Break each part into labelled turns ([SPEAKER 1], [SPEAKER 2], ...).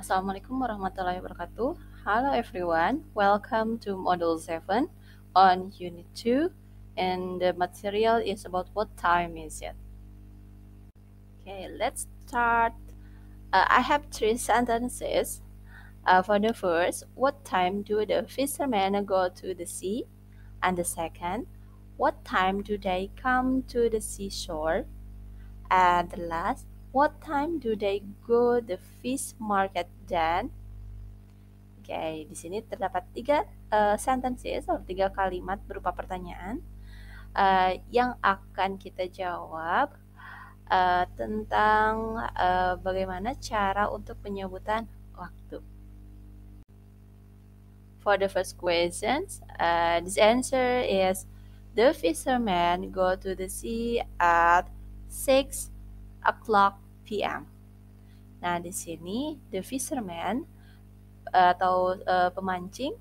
[SPEAKER 1] Assalamualaikum warahmatullahi wabarakatuh. Hello everyone, welcome to Module 7 on Unit 2, and the material is about what time is it. Okay, let's start. I have three sentences. For the first, what time do the fishermen go to the sea? And the second, what time do they come to the seashore? And the last, what time do they go the fish market then? Oke, di sini terdapat tiga sentences atau tiga kalimat berupa pertanyaan yang akan kita jawab tentang bagaimana cara untuk penyebutan waktu. For the first question, this answer is the fishermen go to the sea at 6 o'clock p.m. Nah, di sini the fisherman atau pemancing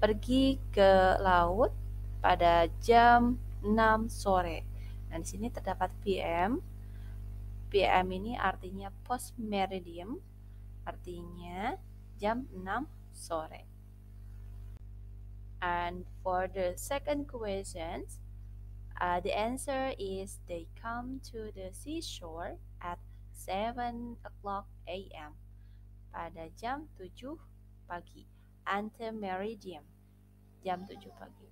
[SPEAKER 1] pergi ke laut pada jam 6 sore. Nah, di sini terdapat PM. PM ini artinya post meridium, artinya jam 6 sore. And for the second question, the answer is they come to the seashore at 7 o'clock a.m. pada jam 7 pagi, antemeridium, jam 7 pagi.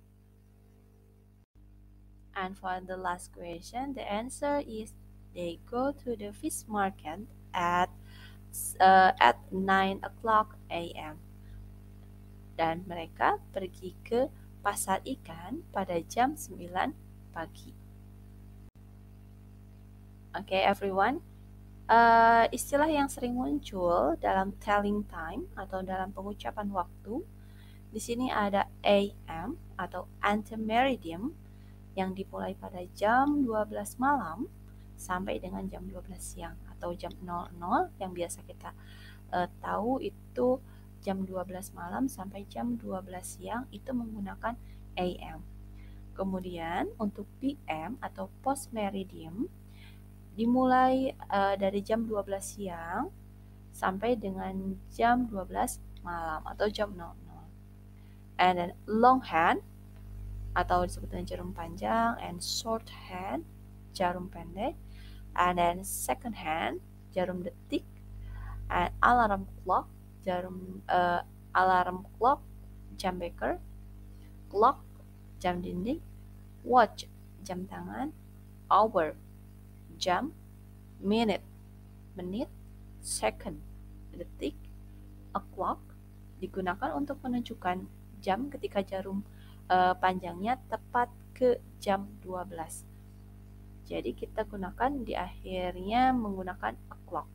[SPEAKER 1] And for the last question, the answer is they go to the fish market at 9 o'clock a.m. Dan mereka pergi ke pasar ikan pada jam 9 pagi. Okay, everyone. Istilah yang sering muncul dalam telling time atau dalam pengucapan waktu, di sini ada AM atau antemeridium yang dimulai pada jam 12 malam sampai dengan jam 12 siang atau jam 00 yang biasa kita tahu itu jam 12 malam sampai jam 12 siang itu menggunakan AM. Kemudian untuk PM atau post meridium dimulai dari jam 12 siang sampai dengan jam 12 malam atau jam 00. And then longhand atau disebut dengan jarum panjang, and shorthand, jarum pendek, and then second hand, jarum detik, and alarm clock, alarm clock, jam beker, clock, jam dinding, watch, jam tangan, hour, jam, minute, menit, second, detik, o'clock, digunakan untuk menunjukkan jam ketika jarum panjangnya tepat ke jam 12. Jadi kita gunakan di akhirnya menggunakan o'clock.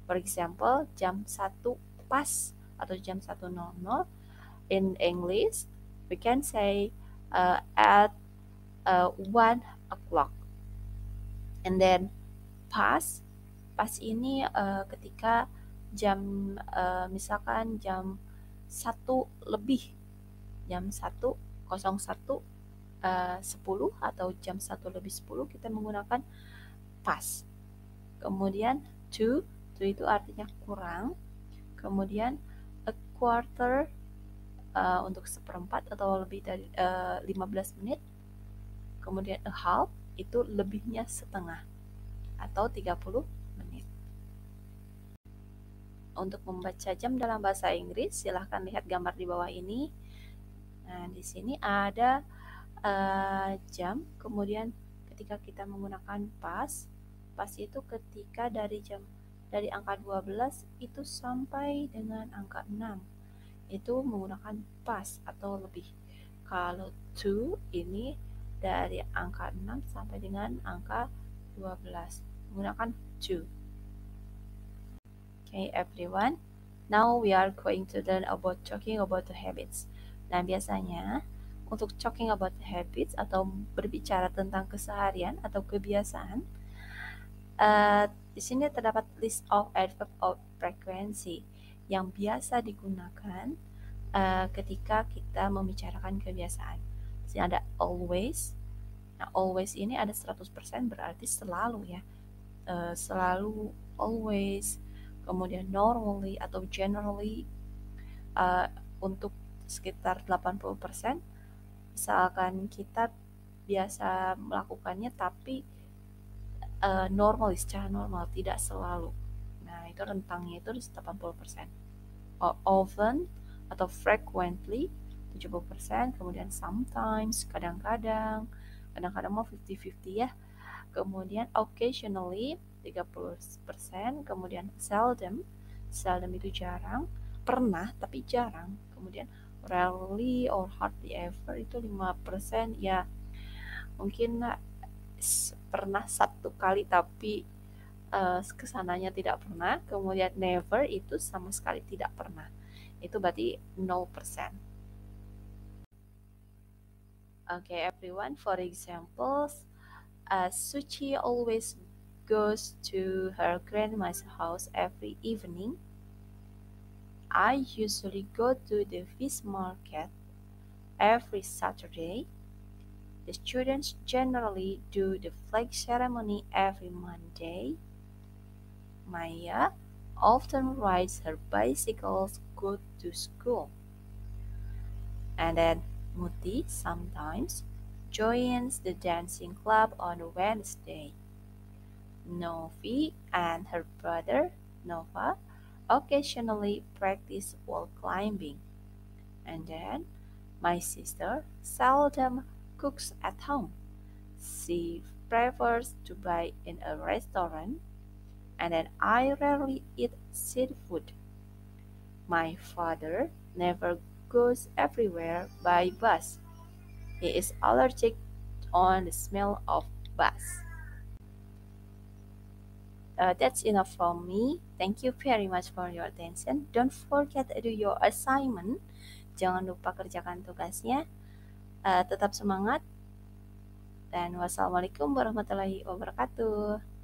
[SPEAKER 1] For example, jam 1 pas atau jam 1.00 in English, we can say at 1 o'clock. And then pas ini ketika jam misalkan jam 1 lebih, jam 1.01 10 atau jam 1 lebih 10 kita menggunakan pas. Kemudian to itu artinya kurang. Kemudian a quarter untuk seperempat atau lebih dari 15 menit. Kemudian a half itu lebihnya setengah atau 30 menit. Untuk membaca jam dalam bahasa Inggris, silahkan lihat gambar di bawah ini. Nah, di sini ada jam, kemudian ketika kita menggunakan pas itu ketika dari angka 12 itu sampai dengan angka 6 itu menggunakan pas atau lebih. Kalau to ini dari angka 6 sampai dengan angka 12 menggunakan to. Okay, everyone. Now we are going to learn about talking about the habits. Nah, biasanya untuk talking about the habits atau berbicara tentang keseharian atau kebiasaan, di sini terdapat list of adverb of frequency yang biasa digunakan ketika kita membicarakan kebiasaan. Di sini ada always. Nah, always ini ada 100% berarti selalu ya. Selalu, always. kemudian normally atau generally untuk sekitar 80%, misalkan kita biasa melakukannya tapi normal, secara normal, tidak selalu. Nah, itu rentangnya itu 80%. Often atau frequently 70%, kemudian sometimes, kadang-kadang mau 50-50 ya. Kemudian occasionally 30%, kemudian seldom itu jarang, pernah tapi jarang. Kemudian rarely or hardly ever itu 5%, ya mungkin pernah satu kali tapi kesananya tidak pernah. Kemudian never itu sama sekali tidak pernah, itu berarti 0%. Okay, everyone, for examples, Suchi always goes to her grandma's house every evening. I usually go to the fish market every Saturday. The students generally do the flag ceremony every Monday. Maya often rides her bicycle to school. And then Muti sometimes joins the dancing club on Wednesday. Novi and her brother Nova occasionally practice wall climbing. And then my sister seldom cooks at home. She prefers to buy in a restaurant. And then I rarely eat seafood. My father never goes everywhere by bus. He is allergic on the smell of bus. That's enough from me. Thank you very much for your attention. Don't forget to do your assignment. Jangan lupa kerjakan tugasnya. Tetap semangat. Dan wassalamualaikum warahmatullahi wabarakatuh.